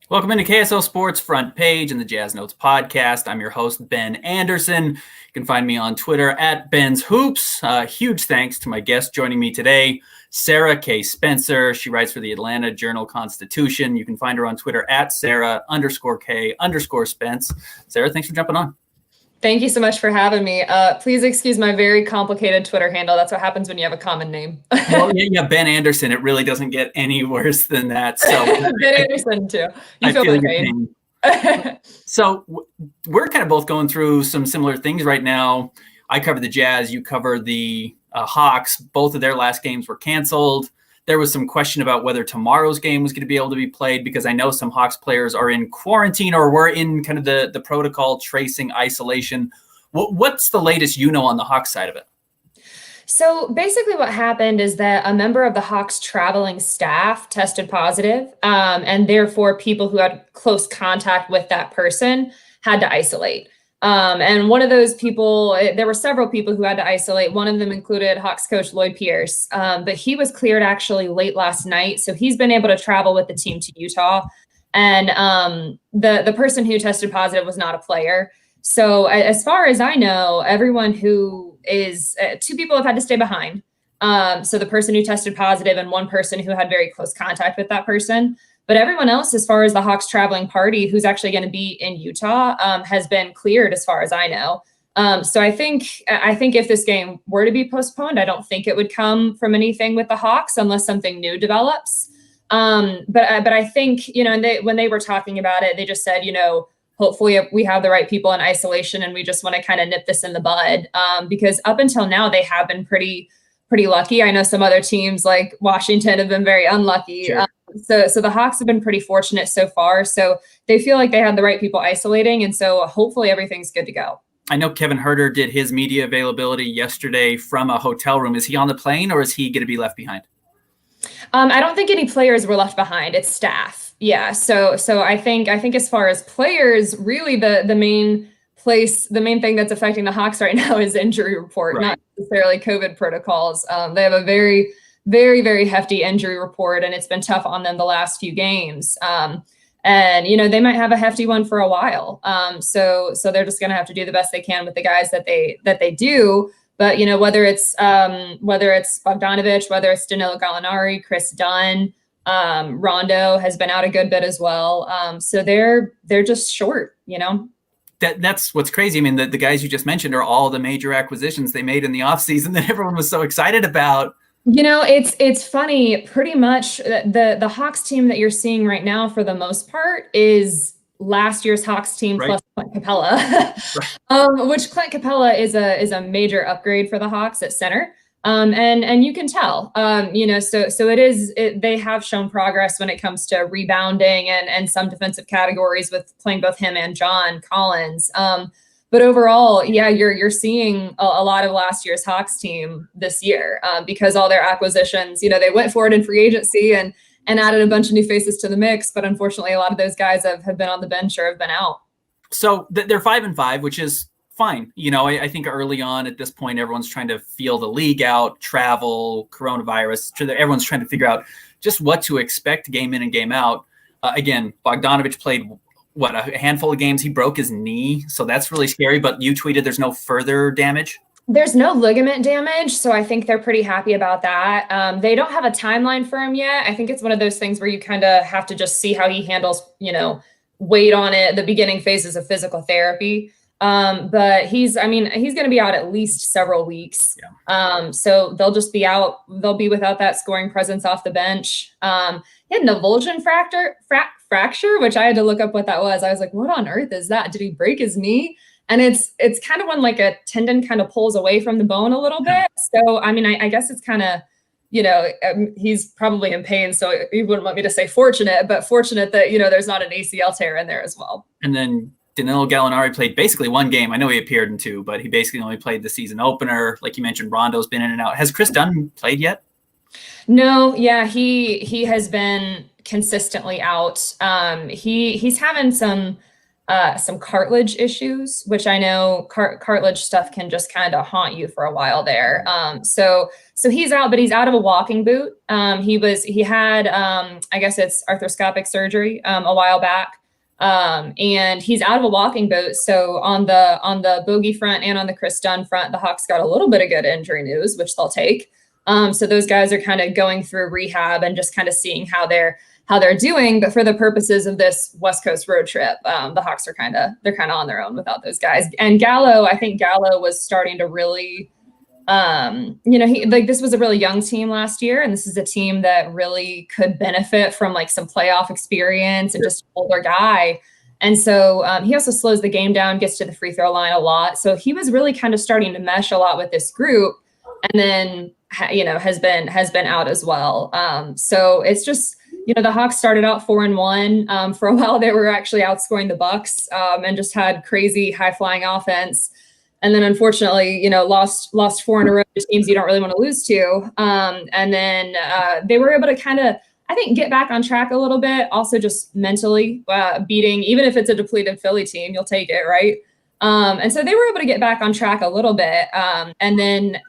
Welcome into KSL Sports Front Page and the Jazz Notes podcast. I'm your host, Ben Anderson. You can find me on Twitter at Ben's Hoops. Huge thanks to my guest joining me today, Sarah K. Spencer. She writes for the Atlanta Journal-Constitution. You can find her on Twitter at Sarah_K_Spence. Sarah, thanks for jumping on. Thank you so much for having me. Please excuse my very complicated Twitter handle. That's what happens when you have a common name. Well, yeah, Ben Anderson. It really doesn't get any worse than that. So Ben Anderson too. You feel my pain. So we're kind of both going through some similar things right now. I cover the Jazz. You cover the Hawks. Both of their last games were canceled. There was some question about whether tomorrow's game was going to be able to be played because I know some Hawks players are in quarantine or were in kind of the protocol tracing isolation. What's the latest on the Hawks side of it? So basically what happened is that a member of the Hawks traveling staff tested positive, and therefore people who had close contact with that person had to isolate. And one of those people, there were several people who had to isolate. One of them included Hawks coach Lloyd Pierce, but he was cleared actually late last night. So he's been able to travel with the team to Utah. And the person who tested positive was not a player. So as far as I know, everyone who is two people have had to stay behind. So the person who tested positive and one person who had very close contact with that person. But everyone else, as far as the Hawks traveling party, who's actually going to be in Utah, has been cleared as far as I know. So I think if this game were to be postponed, I don't think it would come from anything with the Hawks unless something new develops. But I think, and when they were talking about it, they just said, hopefully we have the right people in isolation and we just want to kind of nip this in the bud. Because up until now, they have been pretty lucky. I know some other teams like Washington have been very unlucky. Sure. So the Hawks have been pretty fortunate so far. So they feel like they had the right people isolating. And so hopefully everything's good to go. I know Kevin Huerter did his media availability yesterday from a hotel room. Is he on the plane or is he going to be left behind? I don't think any players were left behind. It's staff. Yeah. So I think as far as players, really the main thing that's affecting the Hawks right now is injury report, right. Not necessarily COVID protocols. They have a very, very, very hefty injury report, and it's been tough on them the last few games. And they might have a hefty one for a while. So they're just going to have to do the best they can with the guys that they do. But whether it's Bogdanovic, whether it's Danilo Gallinari, Chris Dunn, Rondo has been out a good bit as well. So they're just short. That's what's crazy. I mean, the guys you just mentioned are all the major acquisitions they made in the offseason that everyone was so excited about. It's funny. Pretty much the Hawks team that you're seeing right now, for the most part, is last year's Hawks team right. plus Clint Capella, right. Which Clint Capella is a major upgrade for the Hawks at center. And you can tell, so they have shown progress when it comes to rebounding and some defensive categories with playing both him and John Collins. But overall, yeah, you're seeing a lot of last year's Hawks team this year because all their acquisitions, they went for it in free agency and added a bunch of new faces to the mix. But unfortunately, a lot of those guys have been on the bench or have been out. So they're 5-5, which is fine. I think early on at this point, everyone's trying to feel the league out, travel, coronavirus. Everyone's trying to figure out just what to expect game in and game out. Again, Bogdanovic played a handful of games. He broke his knee, so that's really scary. But you tweeted there's no further damage. There's no ligament damage, so I think they're pretty happy about that. They don't have a timeline for him yet. I think it's one of those things where you kind of have to just see how he handles, weight on it, the beginning phases of physical therapy. But he's going to be out at least several weeks. Yeah. So they'll just be out. They'll be without that scoring presence off the bench. He had an avulsion fracture, which I had to look up what that was. I was like, what on earth is that? Did he break his knee? And it's kind of when like a tendon kind of pulls away from the bone a little bit. So, I guess it's kind of, he's probably in pain. So he wouldn't want me to say fortunate, but fortunate that, there's not an ACL tear in there as well. And then Danilo Gallinari played basically one game. I know he appeared in two, but he basically only played the season opener. Like you mentioned, Rondo's been in and out. Has Chris Dunn played yet? No. Yeah. He has been consistently out. He's having some some cartilage issues, which I know cartilage stuff can just kind of haunt you for a while there. So he's out, but he's out of a walking boot. He had I guess it's arthroscopic surgery a while back. And he's out of a walking boot. So on the Bogey front and on the Chris Dunn front, the Hawks got a little bit of good injury news, which they'll take. So those guys are kind of going through rehab and just kind of seeing how they're doing. But for the purposes of this West Coast road trip, the Hawks are kind of on their own without those guys. And Gallo, I think Gallo was starting to really, this was a really young team last year, and this is a team that really could benefit from like some playoff experience and just an older guy. And so he also slows the game down, gets to the free throw line a lot. So he was really kind of starting to mesh a lot with this group, and then has been out as well. So it's just, the Hawks started out 4-1. For a while, they were actually outscoring the Bucks and just had crazy high flying offense. And then unfortunately, lost 4 in a row to teams you don't really want to lose to. And then they were able to kind of, I think, get back on track a little bit. Also just mentally beating, even if it's a depleted Philly team, you'll take it, right? And so they were able to get back on track a little bit. And then,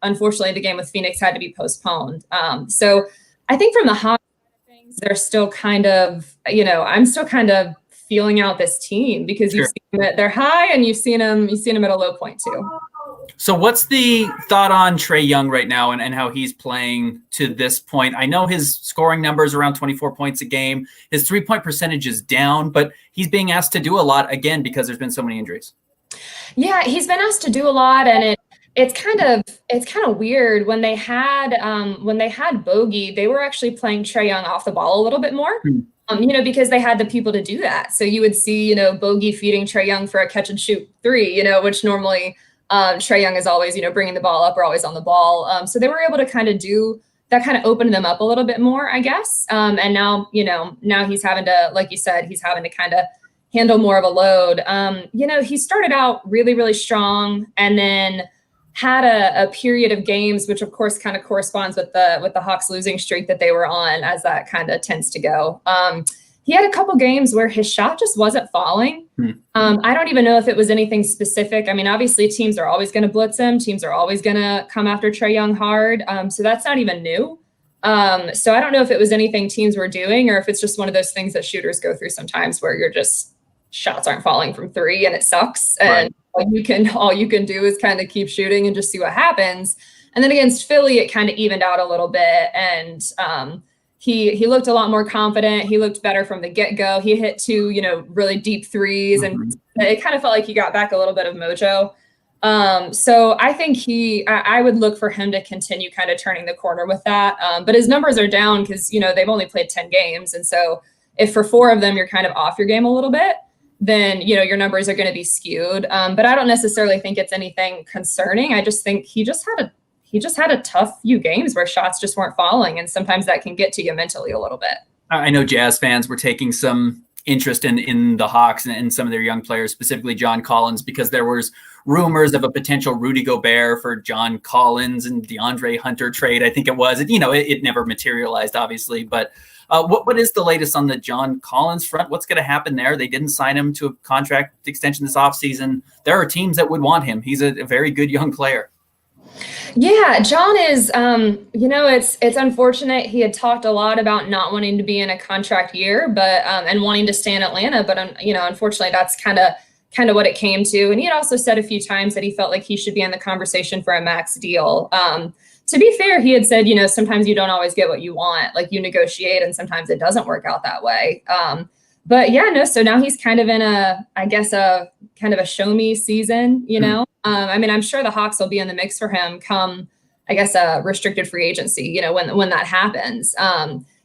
unfortunately, the game with Phoenix had to be postponed. So I think from the Hawks, they're still kind of, I'm still kind of feeling out this team because you've seen them they're high and you've seen them at a low point too. So what's the thought on Trae Young right now and how he's playing to this point? I know his scoring numbers around 24 points a game. His 3-point percentage is down, but he's being asked to do a lot again because there's been so many injuries. Yeah, he's been asked to do a lot, and it's kind of weird. When they had Bogey, they were actually playing Trae Young off the ball a little bit more. Because they had the people to do that. So you would see, Bogey feeding Trae Young for a catch and shoot 3, which normally Trae Young is always, bringing the ball up or always on the ball. So they were able to kind of do that, kind of opened them up a little bit more, I guess. And now, now he's having to, like you said, he's having to kind of handle more of a load. He started out really, really strong and then had a period of games, which of course kind of corresponds with the Hawks losing streak that they were on, as that kind of tends to go. He had a couple games where his shot just wasn't falling. I don't even know if it was anything specific. I mean, obviously teams are always going to blitz him. Teams are always going to come after Trae Young hard. So that's not even new. So I don't know if it was anything teams were doing or if it's just one of those things that shooters go through sometimes where you're just shots aren't falling from 3 and it sucks. And all you can do is kind of keep shooting and just see what happens. And then against Philly, it kind of evened out a little bit. And he looked a lot more confident. He looked better from the get-go. He hit 2, really deep threes. And it kind of felt like he got back a little bit of mojo. So I think I would look for him to continue kind of turning the corner with that. But his numbers are down because, they've only played 10 games. And so if for 4 of them, you're kind of off your game a little bit, then, your numbers are going to be skewed. But I don't necessarily think it's anything concerning. I just think he just had a tough few games where shots just weren't falling. And sometimes that can get to you mentally a little bit. I know Jazz fans were taking some interest in the Hawks and some of their young players, specifically John Collins, because there was rumors of a potential Rudy Gobert for John Collins and DeAndre Hunter trade. I think it was, it never materialized, obviously, but what is the latest on the John Collins front? What's going to happen there? They didn't sign him to a contract extension this offseason. There are teams that would want him. He's a very good young player. Yeah, John is, it's unfortunate. He had talked a lot about not wanting to be in a contract year, but and wanting to stay in Atlanta. But, unfortunately, that's kind of what it came to. And he had also said a few times that he felt like he should be in the conversation for a max deal. To be fair, he had said, sometimes you don't always get what you want, like you negotiate and sometimes it doesn't work out that way. But yeah, no, so now he's kind of in a kind of a show me season, I'm sure the Hawks will be in the mix for him come, a restricted free agency, when that happens.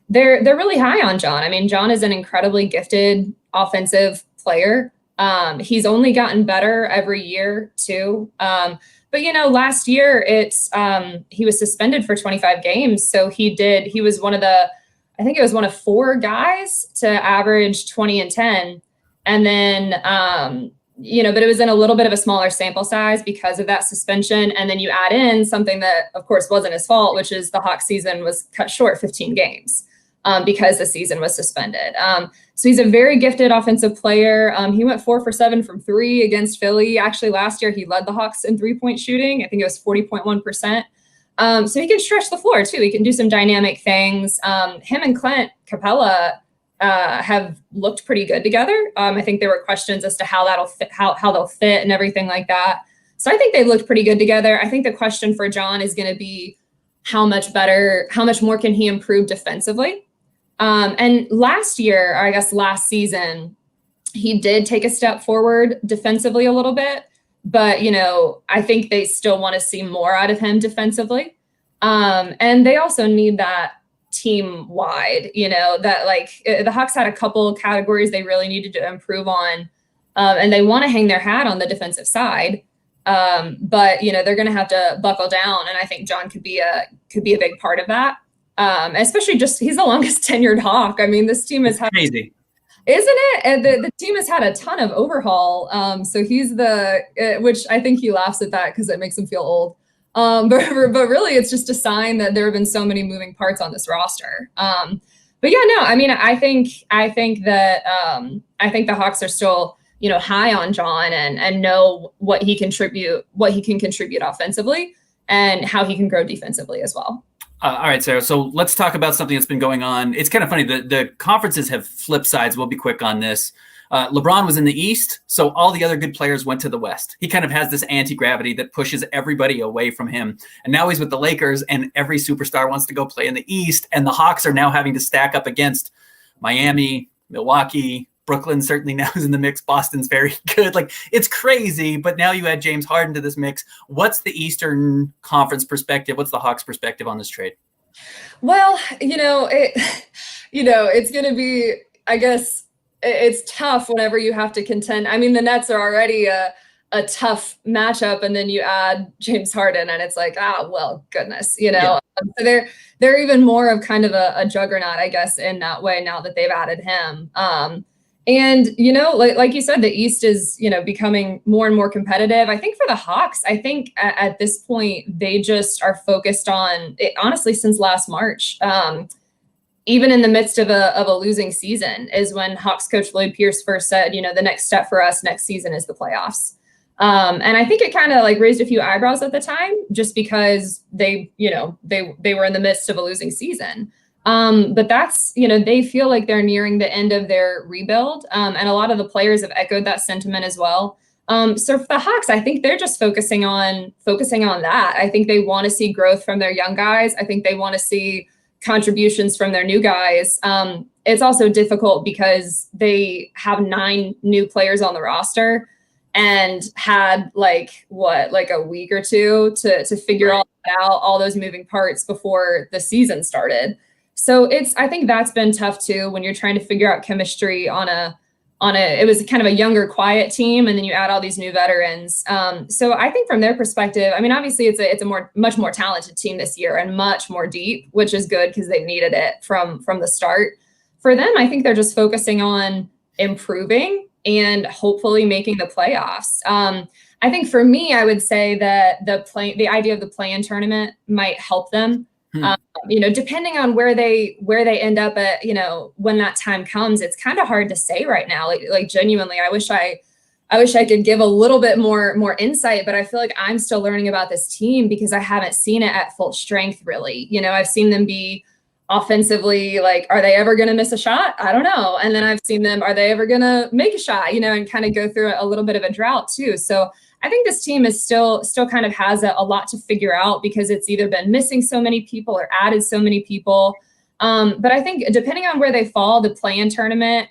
They're really high on John. I mean, John is an incredibly gifted offensive player. He's only gotten better every year too. But last year he was suspended for 25 games. So he was one of 4 guys to average 20 and 10. And then, but it was in a little bit of a smaller sample size because of that suspension. And then you add in something that of course wasn't his fault, which is the Hawks season was cut short 15 games. because the season was suspended. So he's a very gifted offensive player. He went 4 for 7 from 3 against Philly. Actually, last year he led the Hawks in 3-point shooting. I think it was 40.1%. So he can stretch the floor too. He can do some dynamic things. Him and Clint Capella have looked pretty good together. I think there were questions as to how that'll fit, how they'll fit and everything like that. So I think they've looked pretty good together. I think the question for John is going to be how much more can he improve defensively? And last year, or I guess last season, he did take a step forward defensively a little bit, but, I think they still want to see more out of him defensively. And they also need that team wide, that like the Hawks had a couple categories they really needed to improve on. And they want to hang their hat on the defensive side. But they're going to have to buckle down. And I think John could be a big part of that. Especially he's the longest tenured Hawk. I mean, this team has had crazy, isn't it? And the team has had a ton of overhaul. So he's which I think he laughs at that because it makes him feel old. But really it's just a sign that there have been so many moving parts on this roster. But yeah, no, I mean, I think that the Hawks are still, high on John and know what he can contribute offensively and how he can grow defensively as well. All right, Sarah. So let's talk about something that's been going on. It's kind of funny. The conferences have flipped sides. We'll be quick on this. LeBron was in the East, so all the other good players went to the West. He kind of has this anti-gravity that pushes everybody away from him. And now he's with the Lakers, and every superstar wants to go play in the East. And the Hawks are now having to stack up against Miami, Milwaukee, Brooklyn certainly now is in the mix. Boston's very good. Like, it's crazy, but now you add James Harden to this mix. What's the Eastern Conference perspective? What's the Hawks' perspective on this trade? Well, it's going to be, I guess, it's tough whenever you have to contend. I mean, the Nets are already a tough matchup, and then you add James Harden, and it's like, well, goodness, Yeah. So they're even more of kind of a juggernaut, I guess, in that way now that they've added him. And, like you said, the East is, becoming more and more competitive. I think for the Hawks, I think at this point, they just are focused on it, honestly, since last March, even in the midst of a losing season is when Hawks coach Lloyd Pierce first said, the next step for us next season is the playoffs. And I think it kind of like raised a few eyebrows at the time, just because they were in the midst of a losing season. But that's, they feel like they're nearing the end of their rebuild. And a lot of the players have echoed that sentiment as well. So for the Hawks, I think they're just focusing on that. I think they want to see growth from their young guys. I think they want to see contributions from their new guys. It's also difficult because they have 9 new players on the roster and had like a week or two to figure all out, all those moving parts before the season started. So I think that's been tough too, when you're trying to figure out chemistry it was kind of a younger, quiet team, and then you add all these new veterans. So I think from their perspective, I mean, obviously it's a much more talented team this year and much more deep, which is good because they've needed it from the start. For them, I think they're just focusing on improving and hopefully making the playoffs. I think for me, I would say that the idea of the play-in tournament might help them. Depending on where they end up at, when that time comes, it's kind of hard to say right now. Like genuinely, I wish I could give a little bit more insight, but I feel like I'm still learning about this team because I haven't seen it at full strength, really. I've seen them be offensively, like, are they ever going to miss a shot? I don't know. And then I've seen them, are they ever going to make a shot, and kind of go through a little bit of a drought too. So I think this team is still kind of has a lot to figure out because it's either been missing so many people or added so many people. But I think depending on where they fall, the play-in tournament,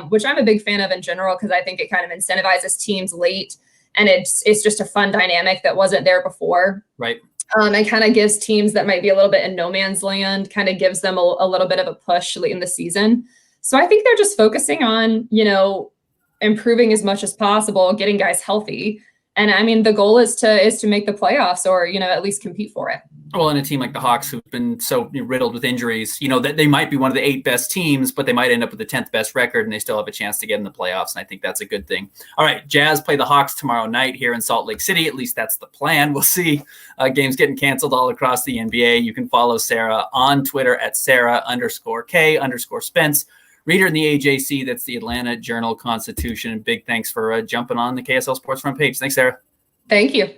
which I'm a big fan of in general, because I think it kind of incentivizes teams late, and it's just a fun dynamic that wasn't there before. Right. And kind of gives teams that might be a little bit in no man's land, kind of gives them a little bit of a push late in the season. So I think they're just focusing on, improving as much as possible, getting guys healthy. And I mean, the goal is to make the playoffs or, at least compete for it. Well, and a team like the Hawks, who've been so riddled with injuries, that they might be one of the 8 best teams, but they might end up with the 10th best record, and they still have a chance to get in the playoffs. And I think that's a good thing. All right, Jazz play the Hawks tomorrow night here in Salt Lake City. At least that's the plan. We'll see. Games getting canceled all across the NBA. You can follow Sarah on Twitter at Sarah_K_Spence. Reader in the AJC, that's the Atlanta Journal-Constitution. And big thanks for jumping on the KSL Sports front page. Thanks, Sarah. Thank you.